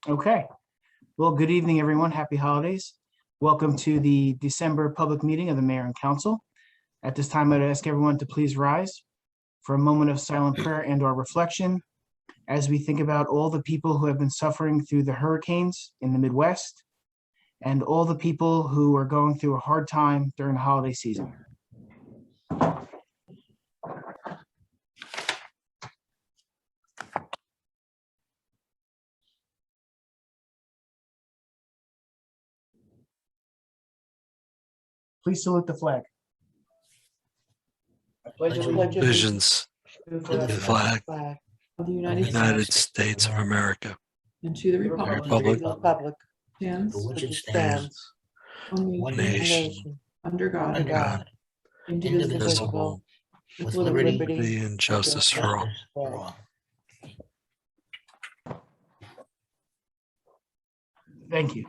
Okay. Well, good evening, everyone. Happy holidays. Welcome to the December public meeting of the Mayor and Council. At this time, I'd ask everyone to please rise for a moment of silent prayer and/or reflection as we think about all the people who have been suffering through the hurricanes in the Midwest and all the people who are going through a hard time during the holiday season. Please salute the flag. I pledge Visions to to the flag of the United States of America, and to the Republic stands for which it stands, one one nation, nation, under God, under God, indivisible, indivisible, with with liberty liberty and justice for all. for all. Thank you.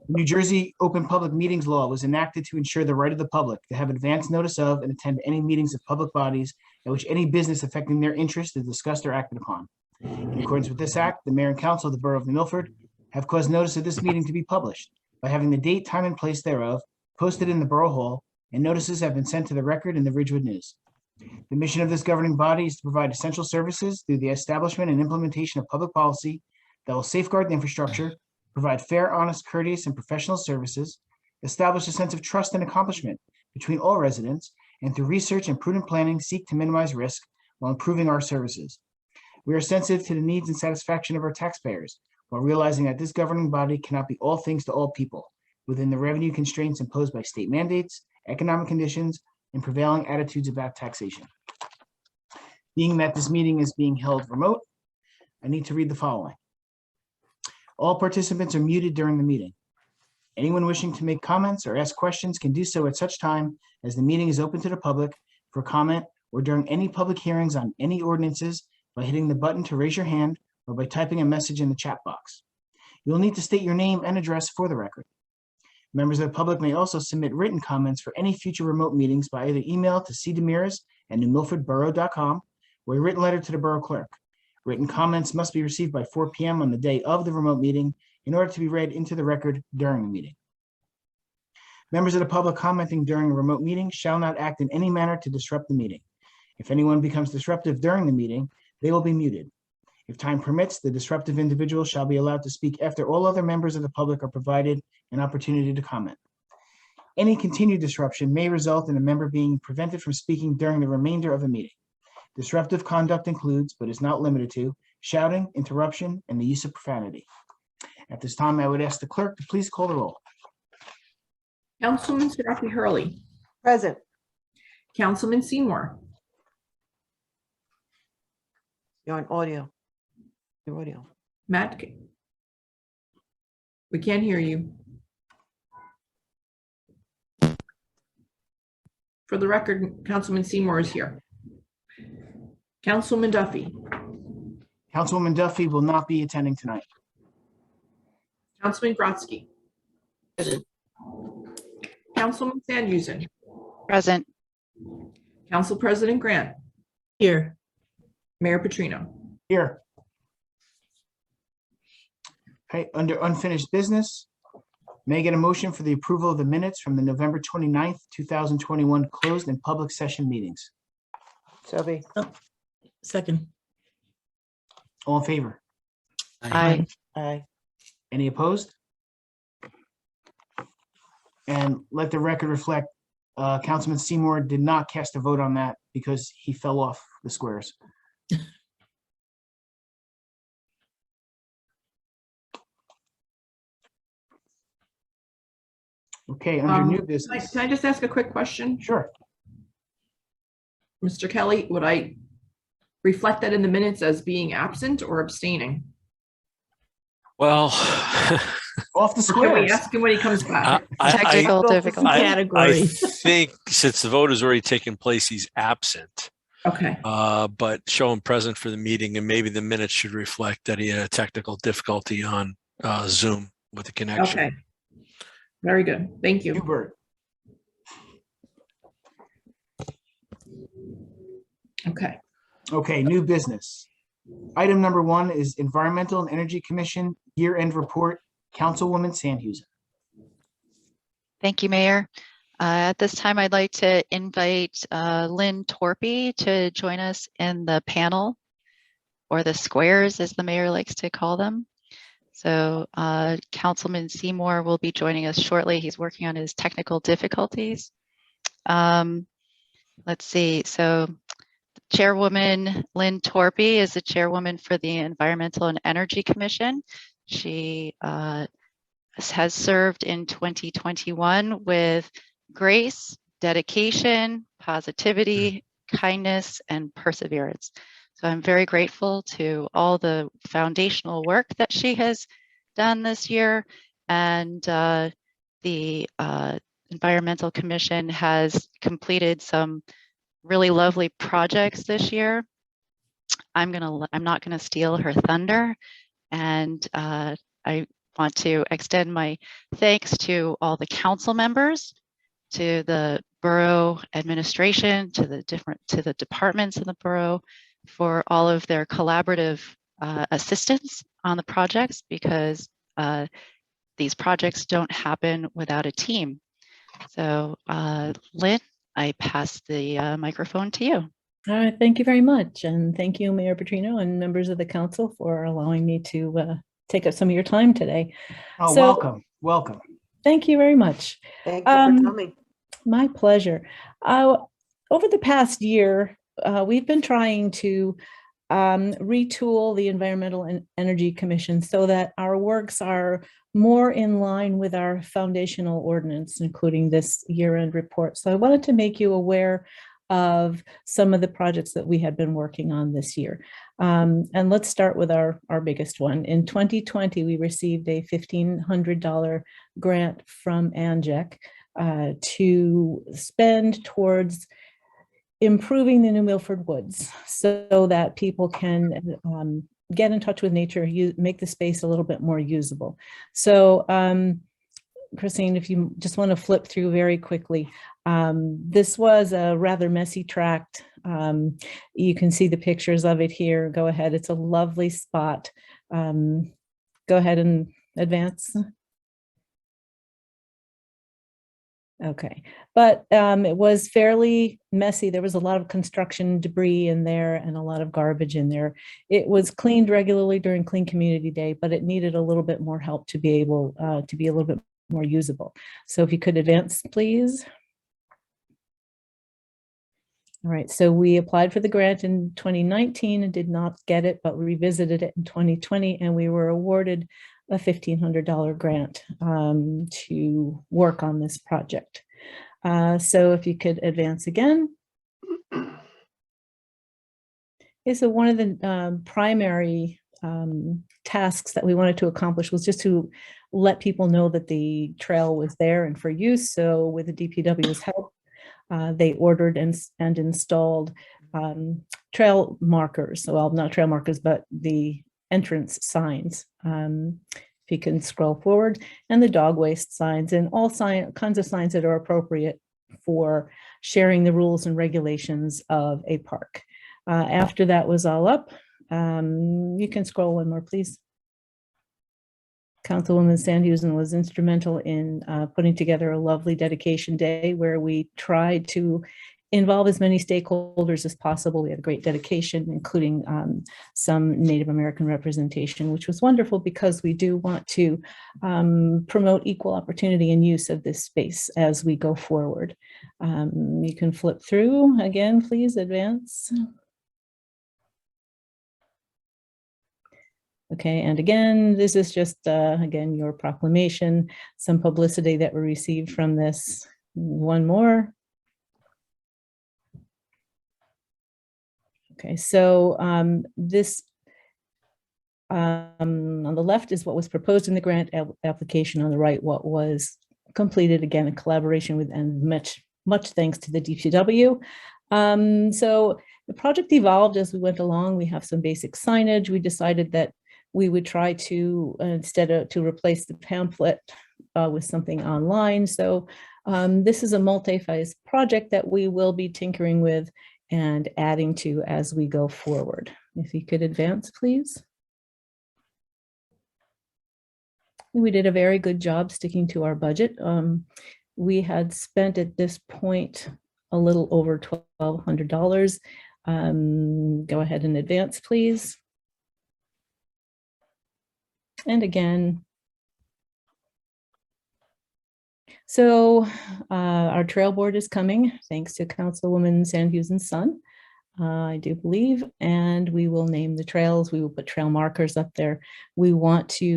The New Jersey Open Public Meetings Law was enacted to ensure the right of the public to have advance notice of and attend any meetings of public bodies at which any business affecting their interest is discussed or acted upon. In accordance with this act, the Mayor and Council of the Borough of New Milford have caused notice of this meeting to be published by having the date, time, and place thereof posted in the Borough Hall, and notices have been sent to the record in the Ridgewood News. The mission of this governing body is to provide essential services through the establishment and implementation of public policy that will safeguard the infrastructure, provide fair, honest, courteous, and professional services, establish a sense of trust and accomplishment between all residents, and through research and prudent planning, seek to minimize risk while improving our services. We are sensitive to the needs and satisfaction of our taxpayers, while realizing that this governing body cannot be all things to all people within the revenue constraints imposed by state mandates, economic conditions, and prevailing attitudes about taxation. Being that this meeting is being held remote, I need to read the following. All participants are muted during the meeting. Anyone wishing to make comments or ask questions can do so at such time as the meeting is open to the public for comment or during any public hearings on any ordinances by hitting the button to raise your hand or by typing a message in the chat box. You'll need to state your name and address for the record. Members of the public may also submit written comments for any future remote meetings by either email to cdemiras@newmilfordborough.com or a written letter to the borough clerk. Written comments must be received by 4 p.m. on the day of the remote meeting in order to be read into the record during the meeting. Members of the public commenting during a remote meeting shall not act in any manner to disrupt the meeting. If anyone becomes disruptive during the meeting, they will be muted. If time permits, the disruptive individual shall be allowed to speak after all other members of the public are provided an opportunity to comment. Any continued disruption may result in a member being prevented from speaking during the remainder of a meeting. Disruptive conduct includes, but is not limited to, shouting, interruption, and the use of profanity. At this time, I would ask the clerk to please call the roll. Councilman Sarafi Hurley, Present. Councilman Seymour, You're on audio. Your audio. Matt. We can't hear you. For the record, Councilman Seymour is here. Councilman Duffy, Councilwoman Duffy will not be attending tonight. Councilman Grotzky, Councilman Sandhusen, Present. Council President Grant, Here. Mayor Petrino. Here. Okay, under unfinished business, may I get a motion for the approval of the minutes from the November 29th, 2021 closed and public session meetings? Selby. Second. All in favor? Aye. Aye. Any opposed? And let the record reflect, Councilman Seymour did not cast a vote on that because he fell off the squares. Okay, under new business. Can I just ask a quick question? Sure. Mr. Kelly, would I reflect that in the minutes as being absent or abstaining? Well, Off the Or can we squares. ask him when he comes back? Technical difficulty. I think since the vote has already taken place, he's absent. Okay, But show him present for the meeting, and maybe the minutes should reflect that he had a technical difficulty on Zoom with the connection. okay. Very good. Thank you. Hubert. Okay. Okay, new business. Item number 1 is Environmental and Energy Commission Year-End Report. Councilwoman Sandhusen. Thank you, Mayor. At this time, I'd like to invite Lynn Torpy to join us in the panel, or the squares, as the mayor likes to call them. So Councilman Seymour will be joining us shortly. He's working on his technical difficulties. Let's see. So Chairwoman Lynn Torpy is the chairwoman for the Environmental and Energy Commission. She has served in 2021 with grace, dedication, positivity, kindness, and perseverance. So I'm very grateful to all the foundational work that she has done this year. And the Environmental Commission has completed some really lovely projects this year. I'm not gonna steal her thunder. And I want to extend my thanks to all the council members, to the borough administration, to the departments in the borough for all of their collaborative assistance on the projects, because these projects don't happen without a team. So Lynn, I pass the microphone to you. All right, thank you very much. And thank you, Mayor Petrino and members of the council, for allowing me to take up some of your time today. Oh, welcome. Welcome. Thank you very much. Thank you for coming. My pleasure. Over the past year, we've been trying to retool the Environmental and Energy Commission so that our works are more in line with our foundational ordinance, including this year-end report. So I wanted to make you aware of some of the projects that we had been working on this year. And let's start with our biggest one. In 2020, we received a $1,500 grant from ANJEC to spend towards improving the New Milford Woods so that people can get in touch with nature, make the space a little bit more usable. So Christine, if you just want to flip through very quickly, this was a rather messy tract. You can see the pictures of it here. Go ahead, it's a lovely spot. Go ahead and advance. Okay, but it was fairly messy. There was a lot of construction debris in there and a lot of garbage in there. It was cleaned regularly during Clean Community Day, but it needed a little bit more help to be able to be a little bit more usable. So if you could advance, please. All right, so we applied for the grant in 2019 and did not get it, but we revisited it in 2020 and we were awarded a $1,500 grant to work on this project. So if you could advance again. Okay, so one of the primary tasks that we wanted to accomplish was just to let people know that the trail was there and for use. So with the DPW's help, they ordered and installed trail markers. Well, not trail markers, but the entrance signs. If you can scroll forward, and the dog waste signs and all kinds of signs that are appropriate for sharing the rules and regulations of a park. After that was all up, you can scroll one more, please. Councilwoman Sandhusen was instrumental in putting together a lovely dedication day where we tried to involve as many stakeholders as possible. We had a great dedication, including some Native American representation, which was wonderful because we do want to promote equal opportunity and use of this space as we go forward. You can flip through again, please advance. Okay, and again, this is just, again, your proclamation, some publicity that we received from this. One more. Okay, so this on the left is what was proposed in the grant application, on the right what was completed, again in collaboration with, and much thanks to the DPW. So the project evolved as we went along. We have some basic signage. We decided that we would try to, instead of to replace the pamphlet with something online. So this is a multi-phase project that we will be tinkering with and adding to as we go forward. If you could advance, please. We did a very good job sticking to our budget. We had spent at this point a little over $1,200. Go ahead and advance, please. And again. So our trail board is coming, thanks to Councilwoman Sandhusen's son, I do believe, and we will name the trails. We will put trail markers up there. We want to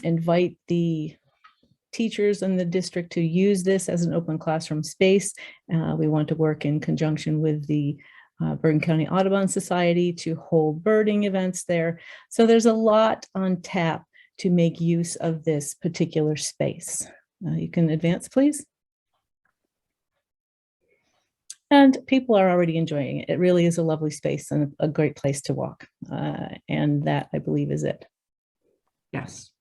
invite the teachers in the district to use this as an open classroom space. We want to work in conjunction with the Bergen County Audubon Society to hold birding events there. So there's a lot on tap to make use of this particular space. You can advance, please. And people are already enjoying it. It really is a lovely space and a great place to walk. And that, I believe, is it. Yes.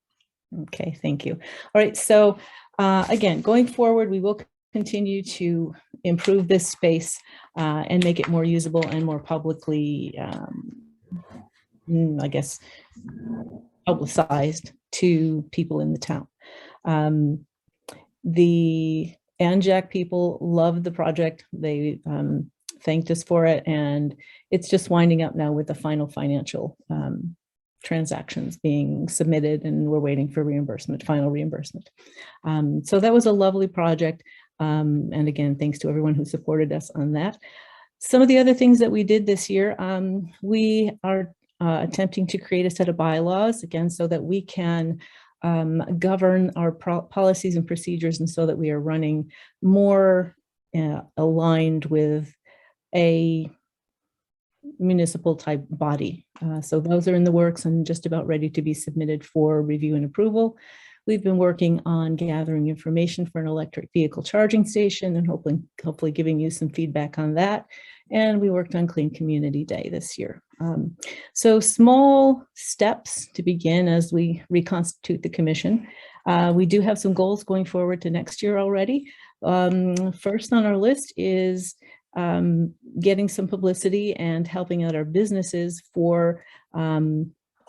Okay, thank you. All right, so again, going forward, we will continue to improve this space and make it more usable and more publicly, I guess, publicized to people in the town. The ANJAC people loved the project. They thanked us for it, and it's just winding up now with the final financial transactions being submitted, and we're waiting for reimbursement, final reimbursement. So that was a lovely project. And again, thanks to everyone who supported us on that. Some of the other things that we did this year, we are attempting to create a set of bylaws, again, so that we can govern our policies and procedures, and so that we are running more aligned with a municipal type body. So those are in the works and just about ready to be submitted for review and approval. We've been working on gathering information for an electric vehicle charging station and hopefully giving you some feedback on that. And we worked on Clean Community Day this year. So small steps to begin as we reconstitute the commission. We do have some goals going forward to next year already. First on our list is getting some publicity and helping out our businesses for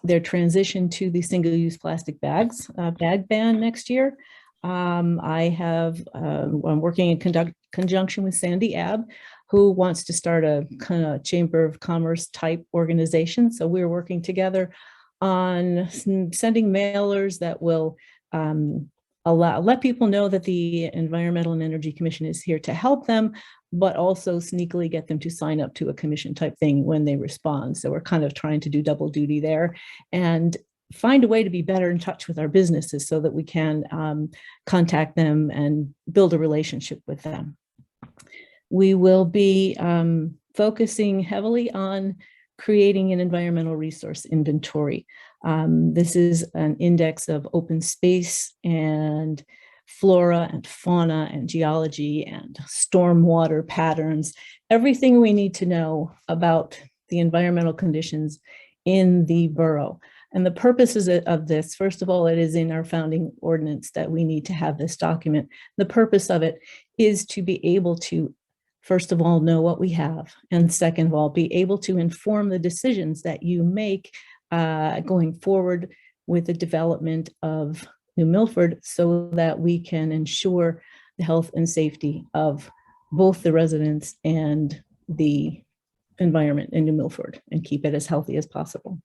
their transition to the single-use plastic bags, bag ban next year. I'm working in conjunction with Sandy Abb, who wants to start a kind of Chamber of Commerce type organization. So we're working together on sending mailers that will let people know that the Environmental and Energy Commission is here to help them, but also sneakily get them to sign up to a commission type thing when they respond. So we're kind of trying to do double duty there and find a way to be better in touch with our businesses so that we can contact them and build a relationship with them. We will be focusing heavily on creating an environmental resource inventory. This is an index of open space and flora and fauna and geology and stormwater patterns, everything we need to know about the environmental conditions in the borough. And the purposes of this, first of all, it is in our founding ordinance that we need to have this document. The purpose of it is to be able to, first of all, know what we have, and second of all, be able to inform the decisions that you make going forward with the development of New Milford, so that we can ensure the health and safety of both the residents and the environment in New Milford and keep it as healthy as possible.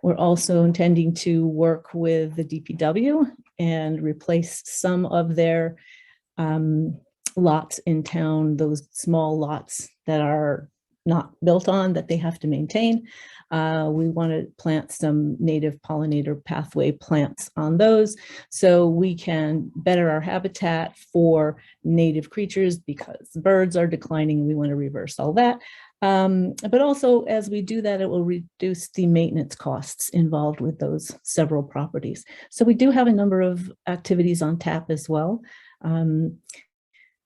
We're also intending to work with the DPW and replace some of their lots in town, those small lots that are not built on, that they have to maintain. We want to plant some native pollinator pathway plants on those so we can better our habitat for native creatures, because birds are declining and we want to reverse all that. But also, as we do that, it will reduce the maintenance costs involved with those several properties. So we do have a number of activities on tap as well.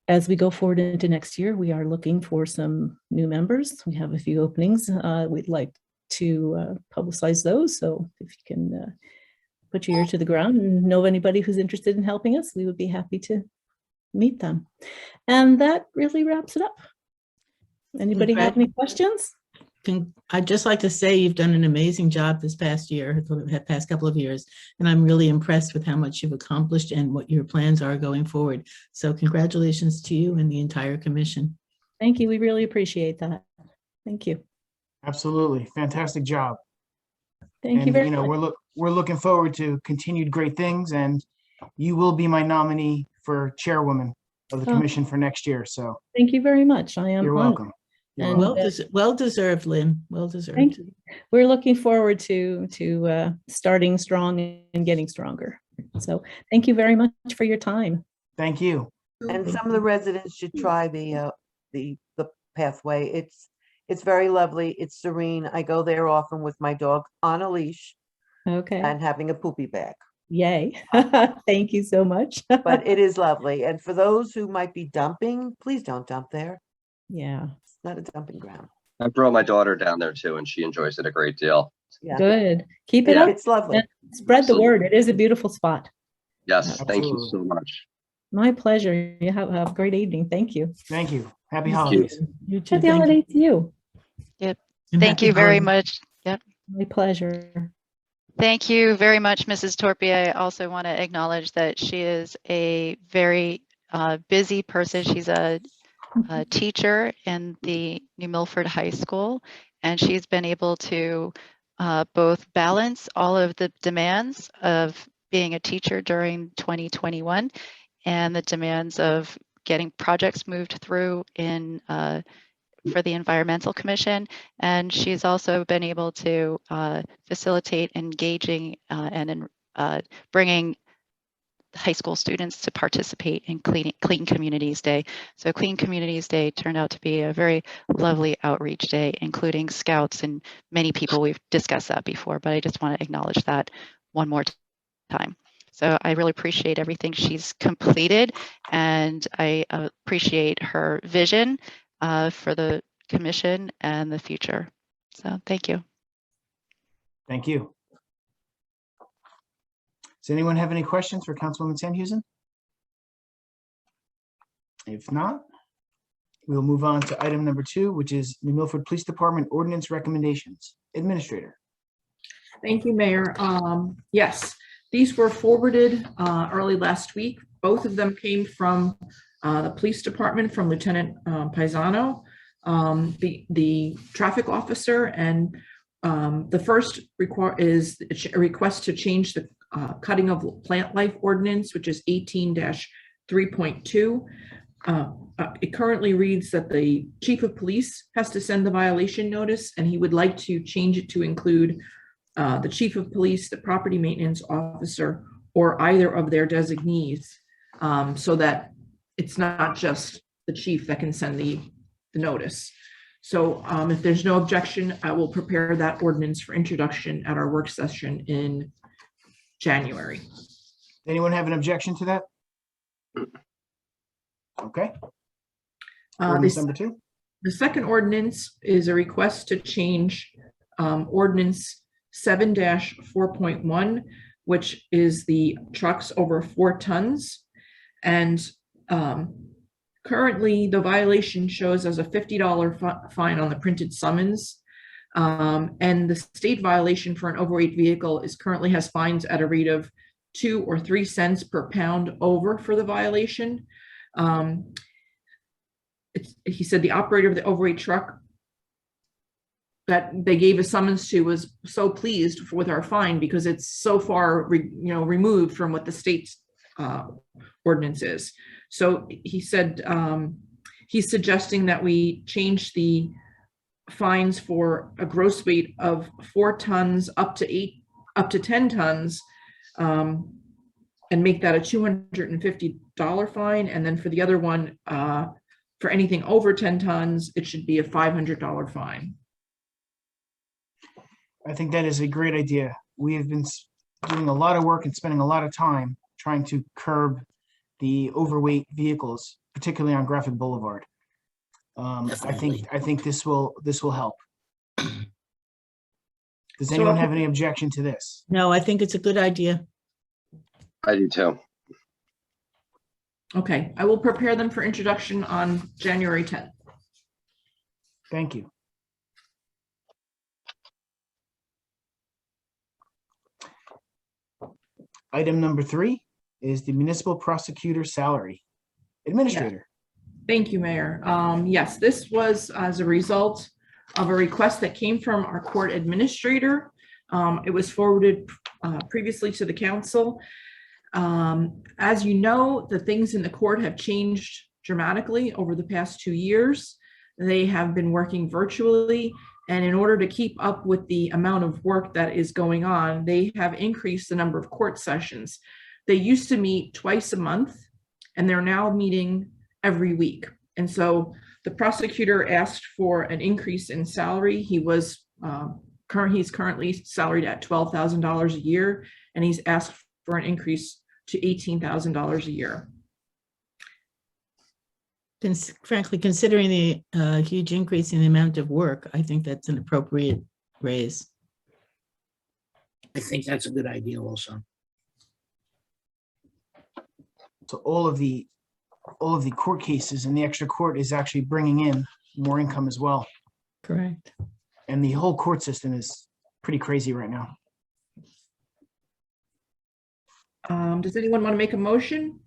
As we go forward into next year, we are looking for some new members. We have a few openings. We'd like to publicize those. So if you can put your ear to the ground and know of anybody who's interested in helping us, we would be happy to meet them. And that really wraps it up. Anybody have any questions? I'd just like to say you've done an amazing job this past year, the past couple of years, and I'm really impressed with how much you've accomplished and what your plans are going forward. So congratulations to you and the entire commission. Thank you. We really appreciate that. Thank you. Absolutely. Fantastic job. Thank you And, very you know, much. we're looking forward to continued great things, and you will be my nominee for chairwoman of the Oh. commission for next year. So Thank you very much. I am you're honored. welcome. You're And, welcome. Well deserved, Lynn. Well deserved. Thank you. We're looking forward to starting strong and getting stronger. So thank you very much for your time. Thank you. And some of the residents should try the pathway. It's very lovely. It's serene. I go there often with my dog on a leash Okay. and having a poopy bag. Yay. Thank you so much. But it is lovely. And for those who might be dumping, please don't dump there. Yeah. It's not a dumping ground. I brought my daughter down there too, and she enjoys it a great deal. Yeah. Good. Keep it up. It's lovely. and Spread the word. It is a beautiful spot. Yes, thank you Absolutely. so much. My pleasure. You have a great evening. Thank you. Thank you. Happy Thank holidays. You too. Happy Thank you. holiday to you. And Thank happy you very holidays. much. Yep. My pleasure. Thank you very much, Mrs. Torpy. I also want to acknowledge that she is a very busy person. She's a teacher in the New Milford High School, and she's been able to both balance all of the demands of being a teacher during 2021 and the demands of getting projects moved through in for the Environmental Commission. And she's also been able to facilitate engaging and bringing high school students to participate in Clean Communities Day. So Clean Communities Day turned out to be a very lovely outreach day, including scouts and many people. We've discussed that before, but I just want to acknowledge that one more time. So I really appreciate everything she's completed, and I appreciate her vision for the commission and the future. So thank you. Thank you. Does anyone have any questions for Councilwoman Sandhusen? If not, we'll move on to item number 2, which is New Milford Police Department Ordinance Recommendations. Administrator. Thank you, Mayor. Yes, these were forwarded early last week. Both of them came from the police department, from Lieutenant Paisano, the traffic officer, and the first is a request to change the cutting of plant life ordinance, which is 18-3.2. It currently reads that the chief of police has to send the violation notice, and he would like to change it to include the chief of police, the property maintenance officer, or either of their designees, so that it's not just the chief that can send the notice. So if there's no objection, I will prepare that ordinance for introduction at our work session in January. Anyone have an objection to that? Okay. Ordinance number 2. The second ordinance is a request to change ordinance 7-4.1, which is the trucks over 4 tons. And currently the violation shows as a $50 fine on the printed summons. And the state violation for an overweight vehicle currently has fines at a rate of 2 or 3 cents per pound over for the violation. He said the operator of the overweight truck that they gave a summons to was so pleased with our fine because it's so far removed from what the state's ordinance is. So he said he's suggesting that we change the fines for a gross weight of 4 tons up to 10 tons, and make that a $250 fine. And then for the other one, for anything over 10 tons, it should be a $500 fine. I think that is a great idea. We have been doing a lot of work and spending a lot of time trying to curb the overweight vehicles, particularly on Graphic Boulevard. I think this will help. Does anyone have any objection to this? No, I think it's a good idea. I do too. Okay, I will prepare them for introduction on January 10th. Thank you. Item number 3 is the municipal prosecutor salary. Administrator. Thank you, Mayor. Yes, this was as a result of a request that came from our court administrator. It was forwarded previously to the council. As you know, the things in the court have changed dramatically over the past 2 years. They have been working virtually, and in order to keep up with the amount of work that is going on, they have increased the number of court sessions. They used to meet twice a month, and they're now meeting every week. And so the prosecutor asked for an increase in salary. He's currently salaried at $12,000 a year, and he's asked for an increase to $18,000 a year. Frankly, considering the huge increase in the amount of work, I think that's an appropriate raise. I think that's a good idea also. So all of the court cases and the extra court is actually bringing in more income as well. Correct. And the whole court system is pretty crazy right now. Does anyone want to make a motion?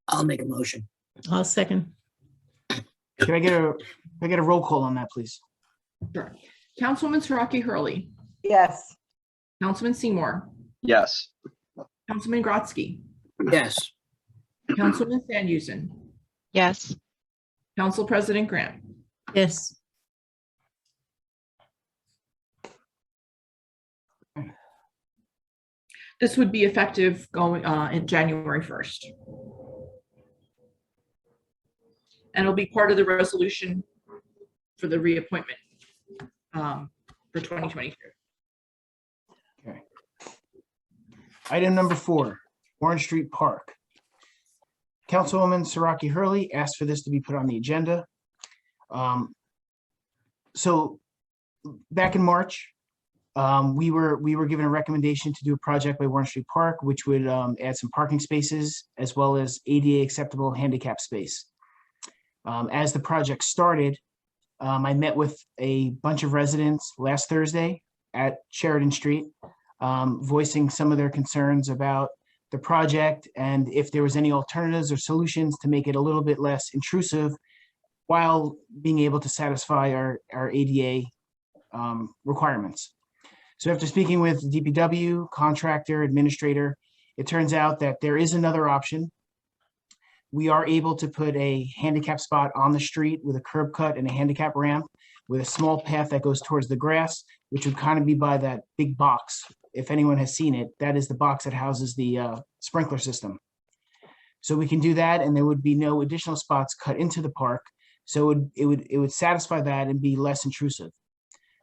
I'll make a motion. I'll second. Can I get a roll call on that, please? Sure. Councilwoman Siraki Hurley, Yes. Councilman Seymour, Yes. Councilman Grotzky, Yes. Councilman Sandhusen, Yes. Council President Grant. Yes. This would be effective going in January 1st. And it'll be part of the resolution for the reappointment for 2022. Okay. Item number 4, Orange Street Park. Councilwoman Siraki Hurley asked for this to be put on the agenda. So back in March, we were given a recommendation to do a project by Orange Street Park, which would add some parking spaces as well as ADA acceptable handicap space. As the project started, I met with a bunch of residents last Thursday at Sheridan Street, voicing some of their concerns about the project and if there was any alternatives or solutions to make it a little bit less intrusive while being able to satisfy our ADA requirements. So after speaking with DPW, contractor, administrator, it turns out that there is another option. We are able to put a handicap spot on the street with a curb cut and a handicap ramp with a small path that goes towards the grass, which would kind of be by that big box. If anyone has seen it, that is the box that houses the sprinkler system. So we can do that, and there would be no additional spots cut into the park. So it would satisfy that and be less intrusive.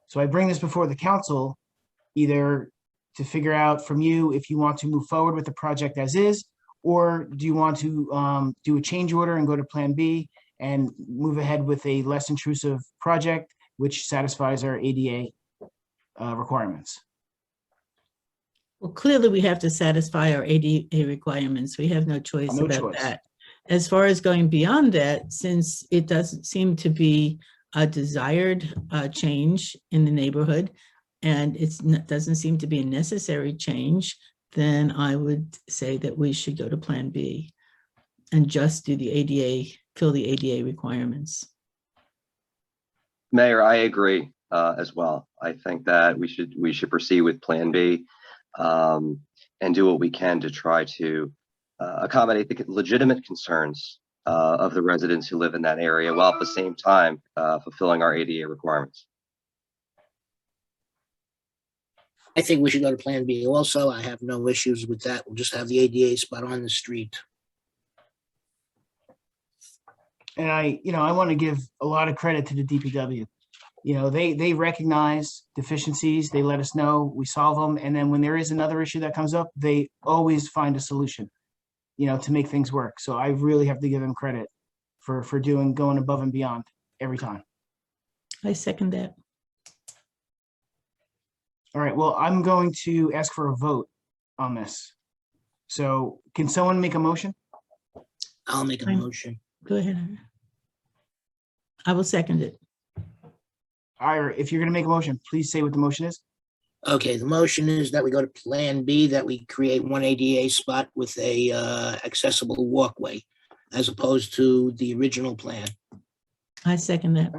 So I bring this before the council, either to figure out from you if you want to move forward with the project as is, or do you want to do a change order and go to Plan B and move ahead with a less intrusive project, which satisfies our ADA requirements? Well, clearly we have to satisfy our ADA requirements. We have no choice about that. As far as going beyond that, since it doesn't seem to be a desired change in the neighborhood, and it doesn't seem to be a necessary change, then I would say that we should go to Plan B and just do the ADA, fill the ADA requirements. Mayor, I agree as well. I think that we should proceed with Plan B and do what we can to try to accommodate the legitimate concerns of the residents who live in that area, while at the same time fulfilling our ADA requirements. I think we should go to Plan B also. I have no issues with that. We'll just have the ADA spot on the street. And I want to give a lot of credit to the DPW. They recognize deficiencies, they let us know, we solve them, and then when there is another issue that comes up, they always find a solution, to make things work. So I really have to give them credit for going above and beyond every time. I second that. All right, well, I'm going to ask for a vote on this. So can someone make a motion? I'll make a Fine. motion. Go ahead. I will second it. Ira, if you're going to make a motion, please say what the motion is. Okay, the motion is that we go to Plan B, that we create one ADA spot with a accessible walkway as opposed to the original plan. I second that.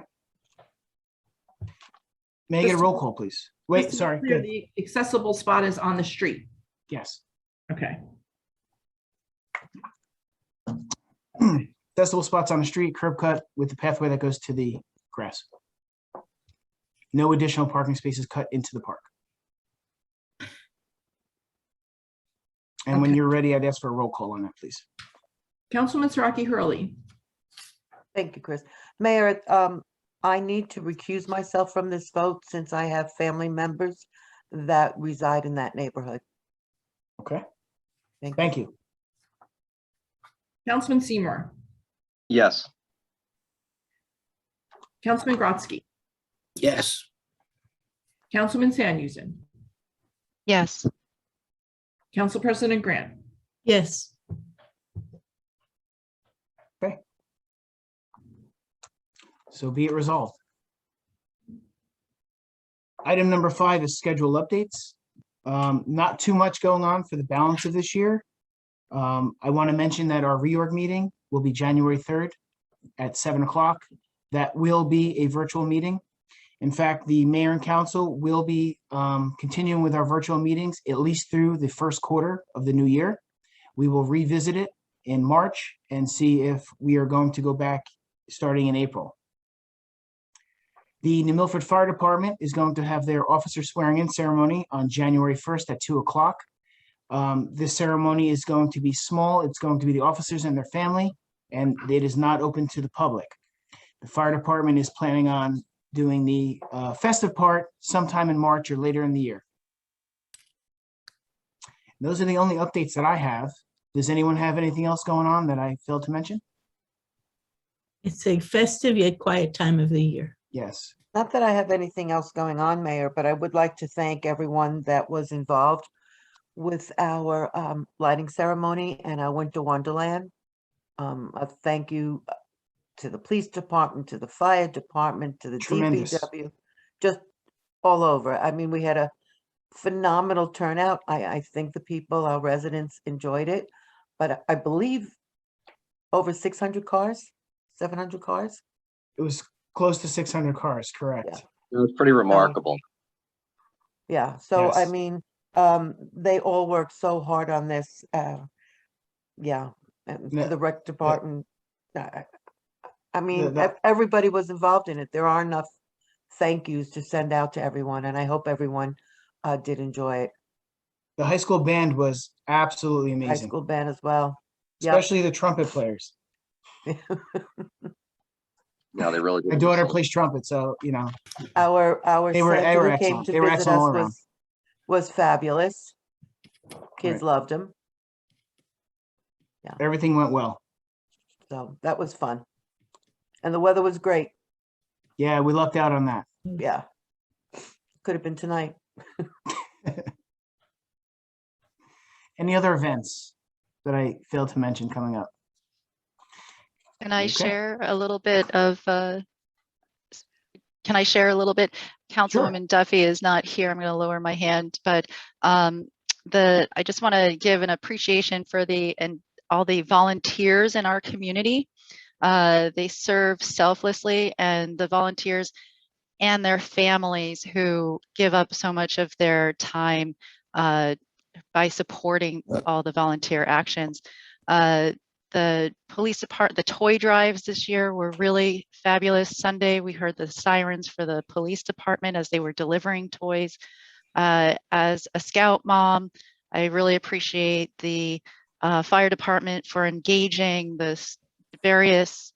May I get a Just- roll call, please? Wait, Just to be sorry. clear, Good. the accessible spot is on the street. Yes. Okay. Accessible spots on the street, curb cut with the pathway that goes to the grass. No additional parking spaces cut into the park. And when Okay. you're ready, I'd ask for a roll call on that, please. Councilman Siraki Hurley. Thank you, Chris. Mayor, I need to recuse myself from this vote since I have family members that reside in that neighborhood. Okay, Thank you. thank you. Councilman Seymour. Yes. Councilman Grotzky. Yes. Councilman Sanusin. Yes. Council President Grant. Yes. So be it resolved. Item number 5 is schedule updates. Not too much going on for the balance of this year. I want to mention that our reorg meeting will be January 3rd at 7 o'clock. That will be a virtual meeting. In fact, the mayor and council will be continuing with our virtual meetings at least through the first quarter of the new year. We will revisit it in March and see if we are going to go back starting in April. The New Milford Fire Department is going to have their officer swearing-in ceremony on January 1st at 2 o'clock. This ceremony is going to be small. It's going to be the officers and their family, and it is not open to the public. The fire department is planning on doing the festive part sometime in March or later in the year. Those are the only updates that I have. Does anyone have anything else going on that I failed to mention? It's a festive yet quiet time of the year. Yes. Not that I have anything else going on, Mayor, but I would like to thank everyone that was involved with our lighting ceremony and our Winter Wonderland. A thank you to the police department, to the fire department, to the Tremendous. DPW, just all over. I mean, we had a phenomenal turnout. I think the people, our residents enjoyed it, but I believe over 600 cars, 700 cars. It was close to 600 cars, correct? Yeah. It was pretty remarkable. Yeah, so I Yes. mean, they all worked so hard on this. Yeah, and Yeah, to the rec department. I mean, the- everybody was involved in it. There are enough thank yous to send out to everyone, and I hope everyone did enjoy it. The high school band was absolutely High amazing, school band as well. Yep. especially the trumpet players. Yeah, they really did. My daughter plays trumpet, so, you know, Our They were Santa who came excellent. to They were visit excellent all us around. was fabulous. Kids Right. loved him, everything went well. so that was fun. And the weather was great. Yeah, we lucked out on that. Yeah. Could have been tonight. Any other events that I failed to mention coming up? Can I Okay. share a little bit of, can I share a little bit? Councilwoman Duffy is not here. I'm going to lower my hand, but I just want to give an appreciation for all the volunteers in our community. They serve selflessly, and the volunteers and their families who give up so much of their time by supporting all the volunteer actions. The police department, the toy drives this year were really fabulous. Sunday, we heard the sirens for the police department as they were delivering toys. As a scout mom, I really appreciate the fire department for engaging the various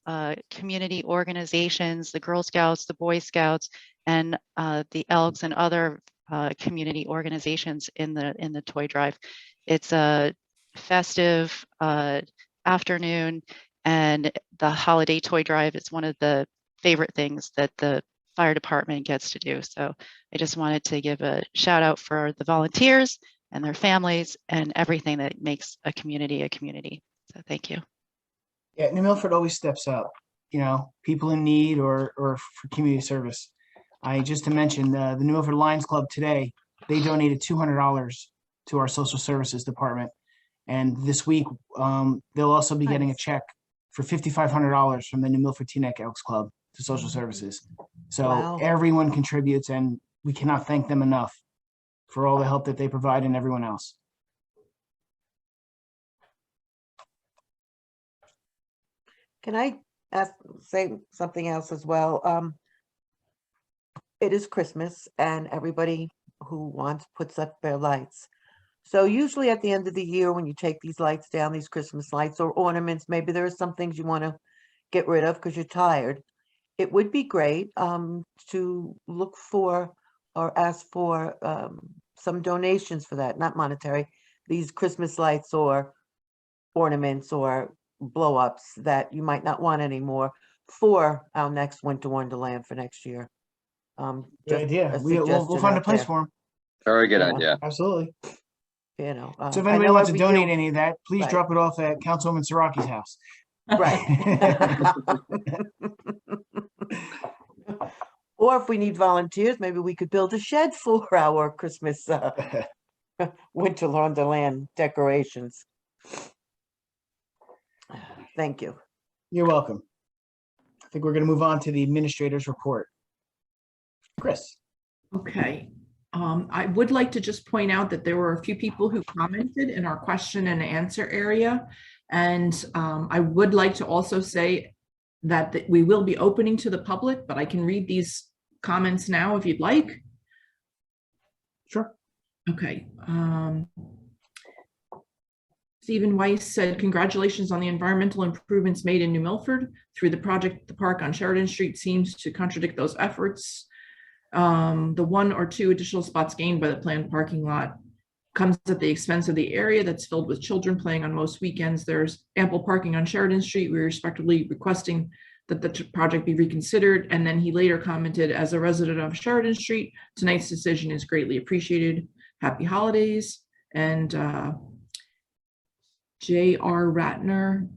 community organizations, the Girl Scouts, the Boy Scouts, and the Elks and other community organizations in the toy drive. It's a festive afternoon, and the holiday toy drive is one of the favorite things that the fire department gets to do. So I just wanted to give a shout out for the volunteers and their families and everything that makes a community a community. So thank you. Yeah, New Milford always steps up, you know, people in need or for community service. Just to mention, the New Milford Lions Club today they donated $200 to our social services department. And this week, they'll also be getting a Nice. check for $5,500 from the New Milford Teaneck Elks Club to social services. So Wow. everyone contributes, and we cannot thank them enough for all the help that they provide and everyone else. Can I say something else as well? It is Christmas and everybody who wants puts up their lights. So usually at the end of the year, when you take these lights down, these Christmas lights or ornaments, maybe there are some things you want to get rid of because you're tired. It would be great to look for or ask for some donations for that, not monetary, these Christmas lights or ornaments or blow-ups that you might not want anymore for our next Winter Wonderland for next year. Good Just idea. a We'll suggestion find a out place there, for them. Very good Yeah. idea. Absolutely. you know. So if I anybody know wants to every donate year- any of that, please Right. drop it off at Councilwoman Siraki's house. Right. Or if we need volunteers, maybe we could build a shed for our Christmas Winter Wonderland decorations. Thank you. You're welcome. I think we're going to move on to the administrator's report. Chris. Okay. I would like to just point out that there were a few people who commented in our question and answer area. And I would like to also say that we will be opening to the public, but I can read these comments now if you'd like. Sure. Okay. Stephen Weiss said, congratulations on the environmental improvements made in New Milford. Through the project, the park on Sheridan Street seems to contradict those efforts. The 1 or 2 additional spots gained by the planned parking lot comes at the expense of the area that's filled with children playing on most weekends. There's ample parking on Sheridan Street. We're respectfully requesting that the project be reconsidered. And then he later commented, as a resident of Sheridan Street, tonight's decision is greatly appreciated. Happy holidays. And J.A. Ratner,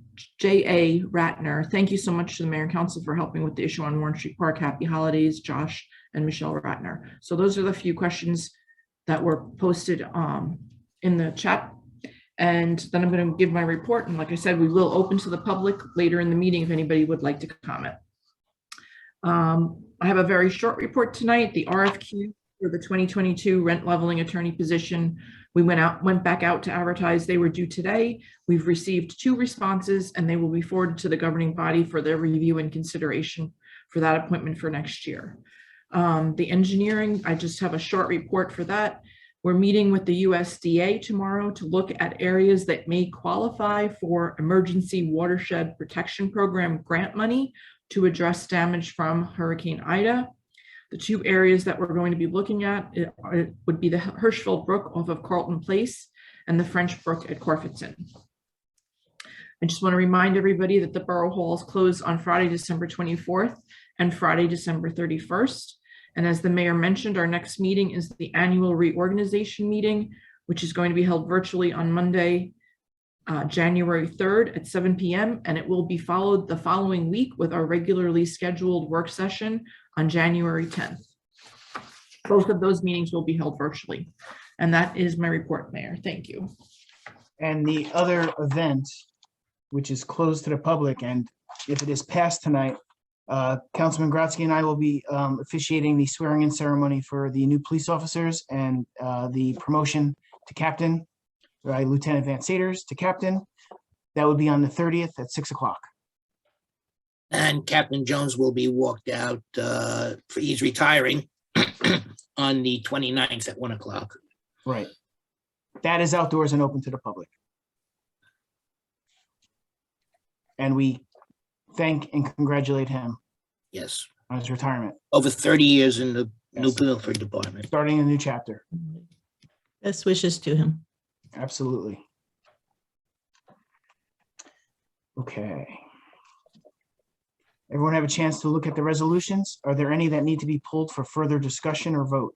thank you so much to the mayor and council for helping with the issue on Warren Street Park. Happy holidays, Josh and Michelle Ratner. So those are the few questions that were posted in the chat. And then I'm going to give my report. And like I said, we will open to the public later in the meeting if anybody would like to comment. I have a very short report tonight. The RFQ for the 2022 rent leveling attorney position, we went back out to advertise. They were due today. We've received 2 responses and they will be forwarded to the governing body for their review and consideration for that appointment for next year. The engineering, I just have a short report for that. We're meeting with the USDA tomorrow to look at areas that may qualify for Emergency Watershed Protection Program grant money to address damage from Hurricane Ida. The 2 areas that we're going to be looking at would be the Hirschfeld Brook off of Carlton Place and the French Brook at Corfitson. I just want to remind everybody that the Borough Hall is closed on Friday, December 24th and Friday, December 31st. And as the mayor mentioned, our next meeting is the annual reorganization meeting, which is going to be held virtually on Monday, January 3rd at 7 p.m. And it will be followed the following week with our regularly scheduled work session on January 10th. Both of those meetings will be held virtually. And that is my report, Mayor. Thank you. And the other event, which is closed to the public, and if it is passed tonight, Councilman Grotzky and I will be officiating the swearing-in ceremony for the new police officers and the promotion to captain by Lieutenant Van Saters to captain. That would be on the 30th at 6 o'clock. And Captain Jones will be walked out, he's retiring on the 29th at 1 o'clock. Right. That is outdoors and open to the public. And we thank and congratulate him Yes, on his retirement, over 30 years in the New Yes. Milford Department. starting a new chapter. Best wishes to him. Absolutely. Okay. Everyone have a chance to look at the resolutions? Are there any that need to be pulled for further discussion or vote?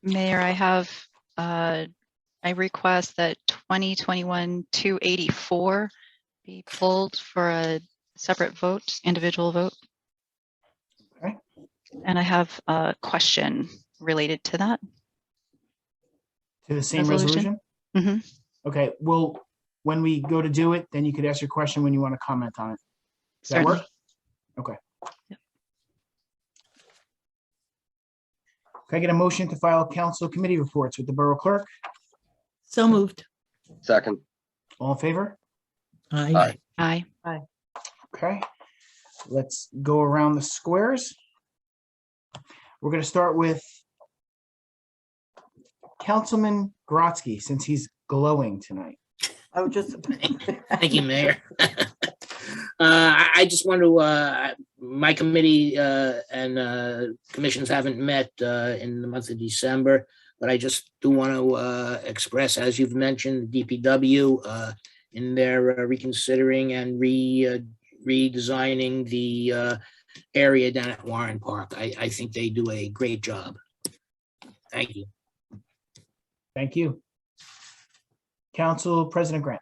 Mayor, I have, I request that 2021-284 be pulled for a separate vote, individual vote. And I have a question related to that To the same resolution? Mhm. Okay, well, when we go to do it, then you could ask your question when you want to comment on it. Does that work? Certainly. Okay. Yep. Can I get a motion to file council committee reports with the borough clerk? So moved. Second. All in favor? Aye. Aye. Okay, let's go around the squares. We're going to start with Councilman Grotzky, since he's glowing tonight. I would just. Thank you, Mayor. I just want to, my committee and commissions haven't met in the month of December, but I just do want to express, as you've mentioned, the DPW in their reconsidering and redesigning the area down at Warren Park. I think they do a great job. Thank you. Thank you. Council President Grant.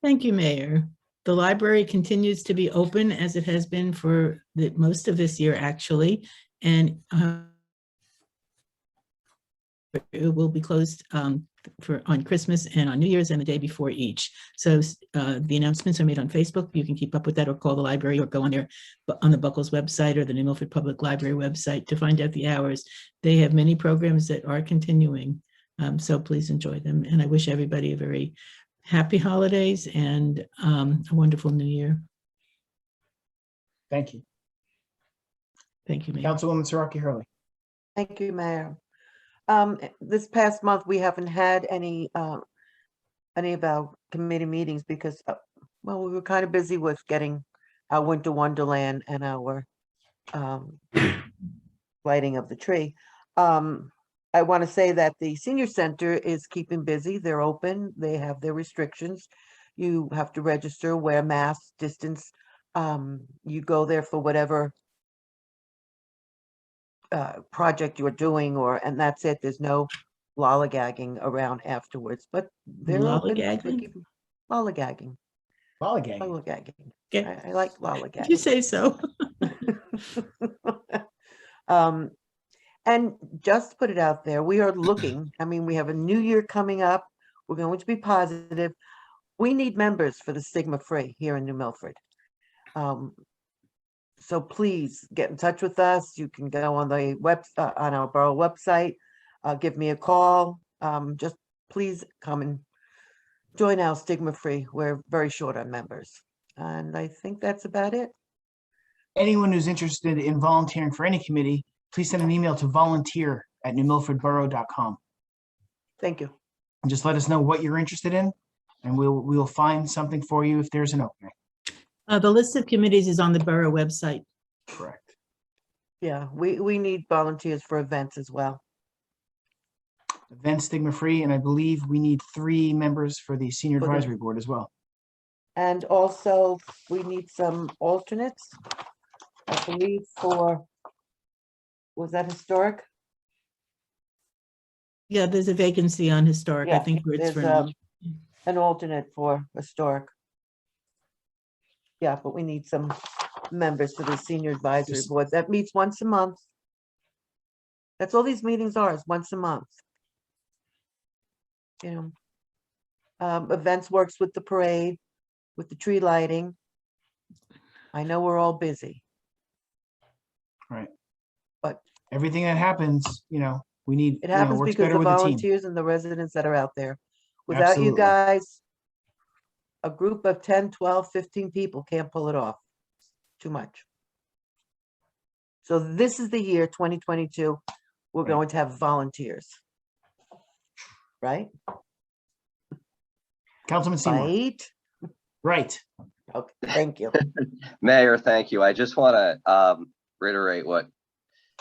Thank you, Mayor. The library continues to be open as it has been for most of this year, actually, and it will be closed on Christmas and on New Year's and the day before each. So the announcements are made on Facebook. You can keep up with that or call the library or go on the Buckles website or the New Milford Public Library website to find out the hours. They have many programs that are continuing, so please enjoy them. And I wish everybody a very happy holidays and a wonderful new year. Thank you. Thank you, Mayor. Councilwoman Siraki Hurley. Thank you, Mayor. This past month, we haven't had any of our committee meetings because, well, we were kind of busy with getting our winter wonderland and our lighting of the tree. I want to say that the senior center is keeping busy. They're open. They have their restrictions. You have to register, wear masks, distance. You go there for whatever project you're doing, and that's it. There's no lollygagging around afterwards, but they're open. Lollygagging? Lollygagging. Lollygagging. Lollygagging. Okay. I like If you lollygagging. say so. And just to put it out there, we are looking, I mean, we have a new year coming up. We're going to be positive. We need members for the Stigma Free here in New Milford. So please get in touch with us. You can go on the on our borough website, give me a call. Just please come and join our Stigma Free. We're very short on members. And I think that's about it. Anyone who's interested in volunteering for any committee, please send an email to volunteer@newmilfordborough.com. Thank you. And just let us know what you're interested in, and we'll find something for you if there's an opening. The list of committees is on the borough website. Correct. Yeah, we need volunteers for events as well. Event Stigma Free, and I believe we need 3 members for the Senior For the- Advisory Board as well. And also, we need some alternates, I believe, for, was that historic? Yeah, there's a vacancy on historic. I Yeah, think where it's there's, for now. an alternate for historic. Yeah, but we need some members for the Senior Advisory Yes. Board. That meets once a month. That's all these meetings are, is once a month. You know, events works with the parade, with the tree lighting. I know we're all busy. Right. But Everything that happens, we need, it happens works because better the with a team. volunteers and the residents that are out there. Without you Absolutely. guys, a group of 10, 12, 15 people can't pull it off. Too much. So this is the year 2022. We're Right. going to have volunteers. Right? Councilman Seymour. Right? Right. Okay, thank you. Mayor, thank you. I just want to reiterate what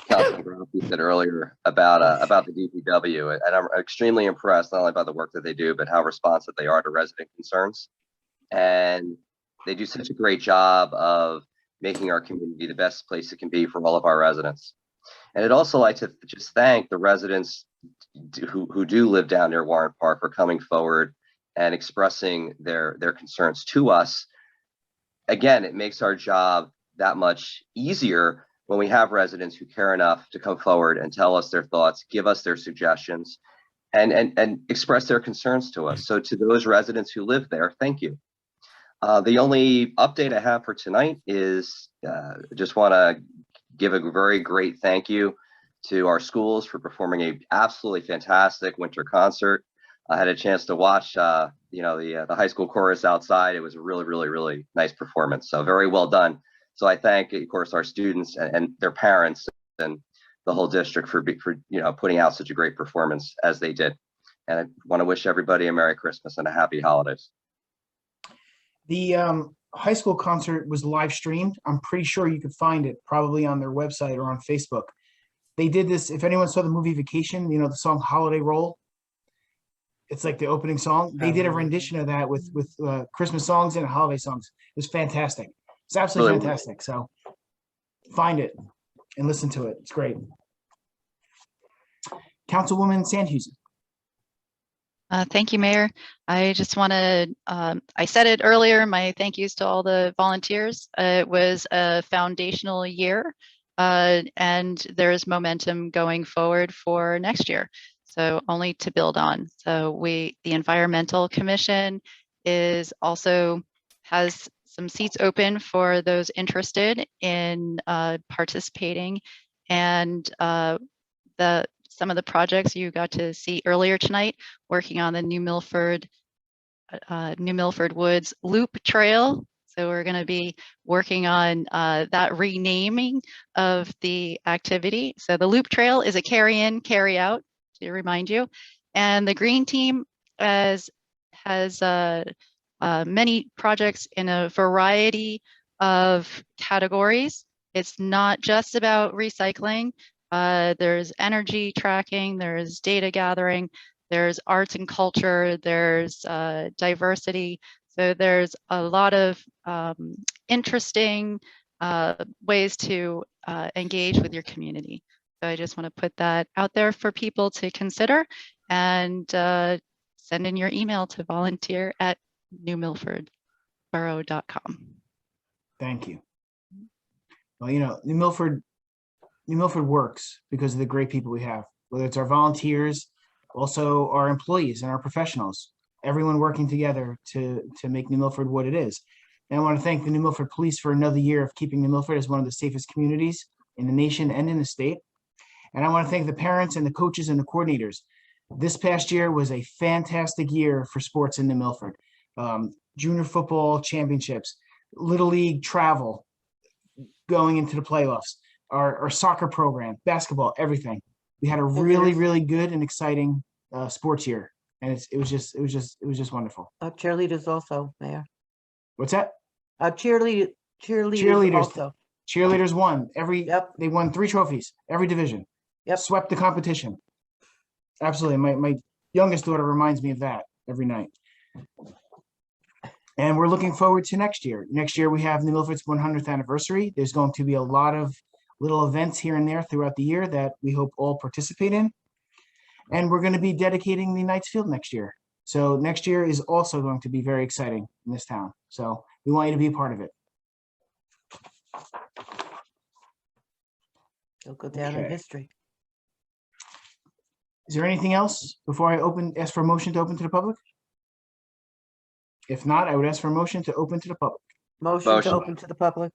Councilman Gromke said earlier about the DPW, and I'm extremely impressed not only by the work that they do, but how responsive they are to resident concerns. And they do such a great job of making our community the best place it can be for all of our residents. And I'd also like to just thank the residents who do live down near Warren Park for coming forward and expressing their concerns to us. Again, it makes our job that much easier when we have residents who care enough to come forward and tell us their thoughts, give us their suggestions, and express their concerns to us. So to those residents who live there, thank you. The only update I have for tonight is just want to give a very great thank you to our schools for performing a absolutely fantastic winter concert. I had a chance to watch, the high school chorus outside. It was a really, really, really nice performance. So very well done. So I thank, of course, our students and their parents and the whole district for putting out such a great performance as they did. And I want to wish everybody a Merry Christmas and a happy holidays. The high school concert was live streamed. I'm pretty sure you could find it probably on their website or on Facebook. They did this. If anyone saw the movie Vacation, the song Holiday Roll. It's like the opening song. They did a rendition of that with Christmas songs and holiday songs. It was fantastic. It's absolutely fantastic. So find it and listen to it. It's great. Councilwoman Sandhusen. Thank you, Mayor. I just want to, I said it earlier, my thank yous to all the volunteers. It was a foundational year and there's momentum going forward for next year. So only to build on. So the Environmental Commission has some seats open for those interested in participating, and some of the projects you got to see earlier tonight, working on the New Milford Woods Loop Trail. So we're going to be working on that renaming of the activity. So the Loop Trail is a carry in, carry out, to remind you. And the Green Team has many projects in a variety of categories. It's not just about recycling. There's energy tracking, there's data gathering, there's arts and culture, there's diversity. So there's a lot of interesting ways to engage with your community. So I just want to put that out there for people to consider, and send in your email to volunteer@newmilfordborough.com. Thank you. Well, New Milford works because of the great people we have, whether it's our volunteers, also our employees and our professionals, everyone working together to make New Milford what it is. And I want to thank the New Milford Police for another year of keeping New Milford as one of the safest communities in the nation and in the state. And I want to thank the parents and the coaches and the coordinators. This past year was a fantastic year for sports in New Milford. Junior football championships, Little League travel, going into the playoffs, our soccer program, basketball, everything. We had a really, really good and exciting sports year, and it was just wonderful. Cheerleaders also, Mayor. What's that? Cheerleaders also. Cheerleaders won Yep. They won 3 trophies, every division. Yep. Swept the competition. Absolutely. My youngest daughter reminds me of that every night. And we're looking forward to next year. Next year, we have New Milford's 100th anniversary. There's going to be a lot of little events here and there throughout the year that we hope all participate in. And we're going to be dedicating the Knights Field next year. So next year is also going to be very exciting in this town. So we want you to be a part of it. It'll go down in Okay. history. Is there anything else before I ask for a motion to open to the public? If not, I would ask for a motion to open to the public. Motion to Motion. open to the public.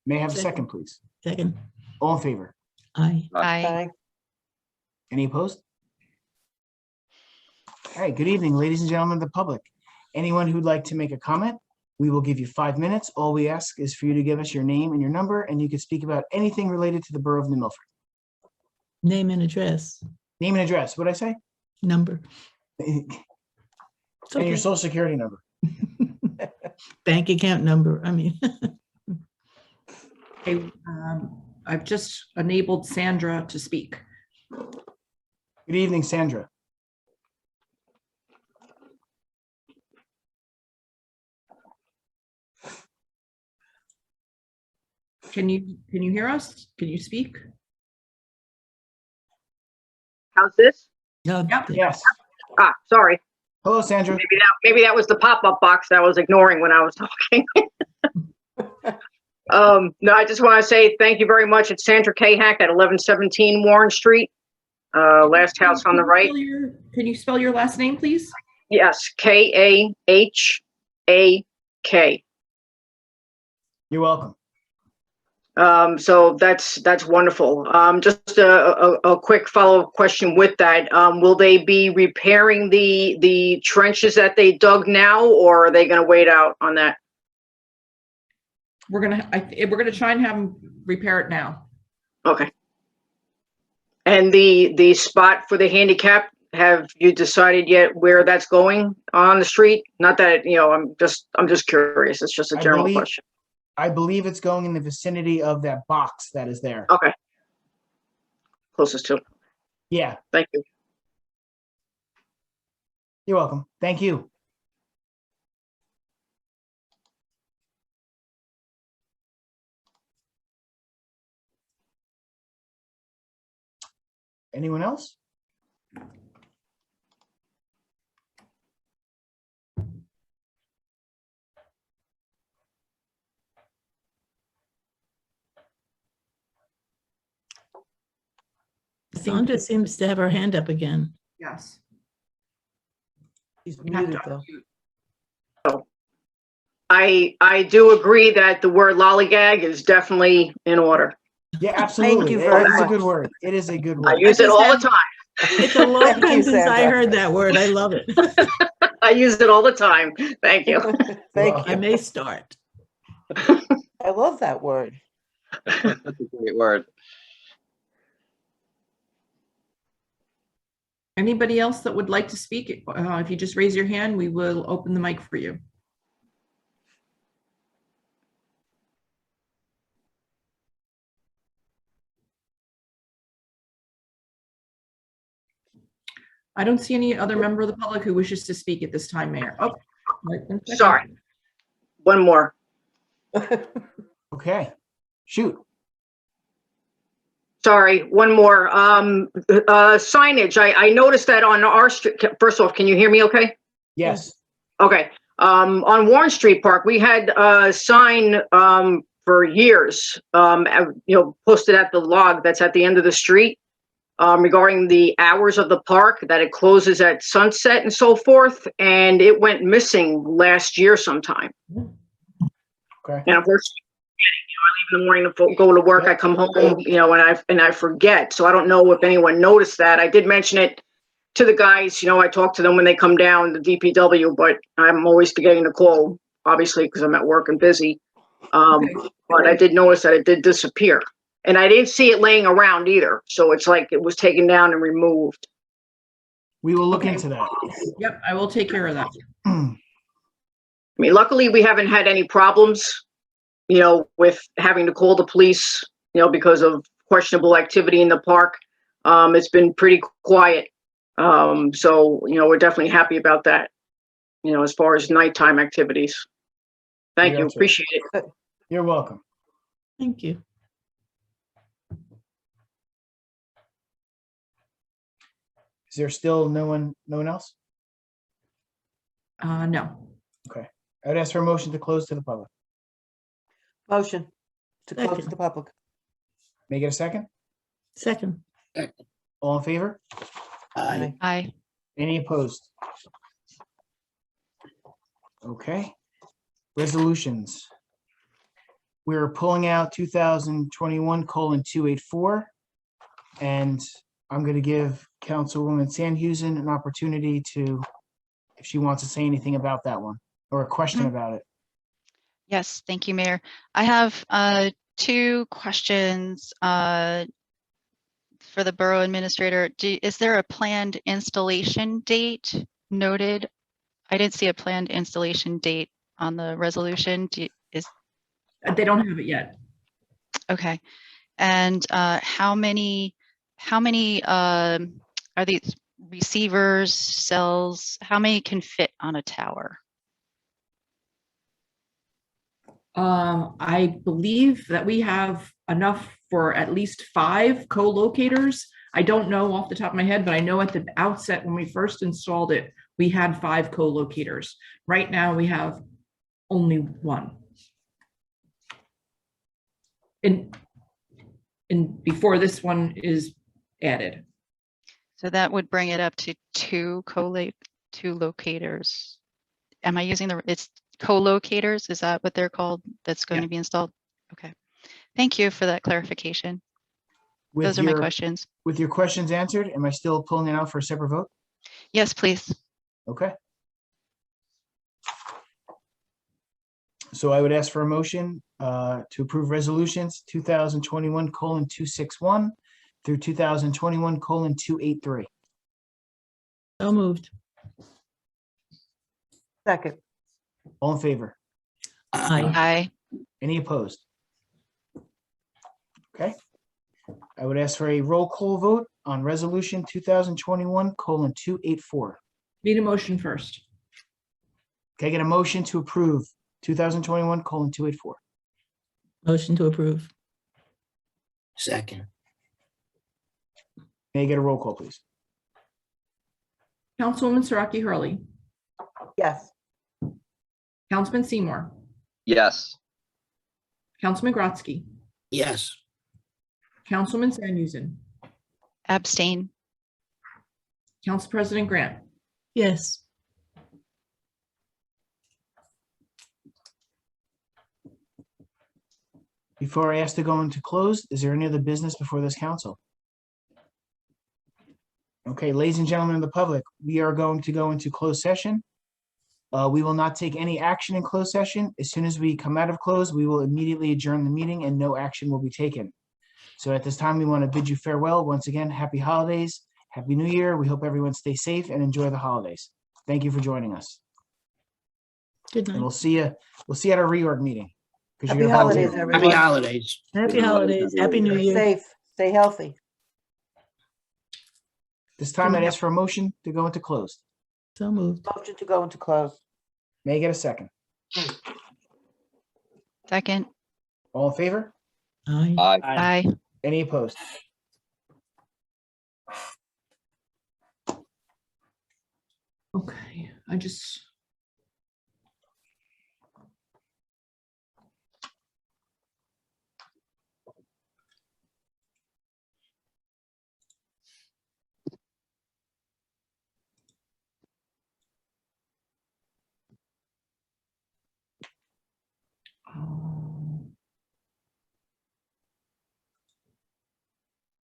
May I have a Second. second, please? Second. All in favor? Aye. Aye. Any opposed? All right, good evening, ladies and gentlemen of the public. Anyone who'd like to make a comment, we will give you 5 minutes. All we ask is for you to give us your name and your number, and you can speak about anything related to the borough of New Milford. Name and address, Name and address, what'd I say? number. And It's okay. your social security number. Bank account number, I mean. Okay, I've just enabled Sandra to speak. Good evening, Sandra. Can you hear us? Can you speak? How's this? No, Yep. Yes. Ah, sorry. Hello, Sandra. Maybe that was the pop-up box that I was ignoring when I was talking. No, I just want to say thank you very much. It's Sandra Kahak at 1117 Warren Street. Last house on the right. Can you spell your last name, please? Yes, Kahak. You're welcome. So that's wonderful. Just a quick follow-up question with that. Will they be repairing the trenches that they dug now, or are they going to wait out on that? We're gonna try and have them repair it now. Okay. And the spot for the handicap, have you decided yet where that's going on the street? Not that, I'm just curious. It's just a general question. I believe it's going in the vicinity of that box that is there. Okay. Closest to. Yeah, Thank you. you're welcome. Thank you. Anyone else? Sandra seems to have her hand up again. Yes. She's You have muted to though. unmute. I do agree that the word lollygag is definitely in order. Yeah, absolutely. you very It's a much. good word. It is a good I word. use it all the time. It's a long Thank you, time since I Sandra. heard that word. I love it. I use it all the time. Thank you. Thank I you. may start. I love that word. That's a great word. Anybody else that would like to speak? If you just raise your hand, we will open the mic for you. I don't see any other member of the public who wishes to speak at this time, Mayor. Oh, right, 1 second. Sorry. One more. Okay, shoot. Sorry, one more. Signage. I noticed that on our street. First off, can you hear me okay? Yes. Okay. On Warren Street Park, we had a sign for years, posted at the log that's at the end of the street regarding the hours of the park, that it closes at sunset and so forth. And it went missing last year sometime. Okay. And unfortunately, I leave in the morning to go to work. I come home, and I forget. So I don't know if anyone noticed that. I did mention it to the guys. I talk to them when they come down, the DPW, but I'm always forgetting to call, obviously, because I'm at work and busy. But I did notice that it did disappear. And I didn't see it laying around either. So it's like it was taken down and removed. We will look Okay. into that. Yep, I will take care of that. I mean, luckily we haven't had any problems, with having to call the police, because of questionable activity in the park. It's been pretty quiet. So, we're definitely happy about that, as far as nighttime activities. Thank you. Gotcha. Appreciate it. You're welcome. Thank you. Is there still no one else? No. Okay. I would ask for a motion to close to the public. Motion to close to Second. the public. May I get a second? Second. All in favor? Aye. Aye. Any opposed? Okay. Resolutions. We're pulling out 2021:284. And I'm going to give Councilwoman Sandhusen an opportunity to, if she wants to say anything about that one or a question about it. Yes, thank you, Mayor. I have two questions for the Borough Administrator. Is there a planned installation date noted? I didn't see a planned installation date on the resolution. They don't have it yet. Okay. And how many are these receivers, cells? How many can fit on a tower? I believe that we have enough for at least 5 co-locators. I don't know off the top of my head, but I know at the outset when we first installed it, we had 5 co-locators. Right now we have only 1. and before this one is added. So that would bring it up to two locators. Am I using it's co-locators? Is that what they're called? That's going to be installed? Okay. Thank you for that clarification. Those are my questions. With your questions answered, am I still pulling it out for a separate vote? Yes, please. Okay. So I would ask for a motion to approve resolutions 2021:261 through 2021:283. So moved. Second, All in favor? Aye. Aye. Any opposed? Okay. I would ask for a roll call vote on resolution 2021:284. Need a motion first. Can I get a motion to approve 2021:284? Motion to approve. Second. May I get a roll call, please? Councilwoman Siraki Hurley, yes. Councilman Seymour, Yes. Councilman Grotzky, Yes. Councilman Samuelson, Abstain. Council President Grant. Yes. Before I ask to go into closed, is there any other business before this council? Okay, ladies and gentlemen of the public, we are going to go into closed session. We will not take any action in closed session. As soon as we come out of closed, we will immediately adjourn the meeting and no action will be taken. So at this time, we want to bid you farewell. Once again, happy holidays, happy new year. We hope everyone stays safe and enjoy the holidays. Thank you for joining us. Good And night. we'll see you at our reorg meeting. 'Cause Happy you're gonna have to- holidays, Happy everyone. holidays. Happy holidays. Happy New Stay Year. safe, stay healthy. This time I'd ask for a motion to go into closed. So moved. Motion to go into close. May I get a second? Second. All in favor? Aye. Aye. Any opposed? Okay, I just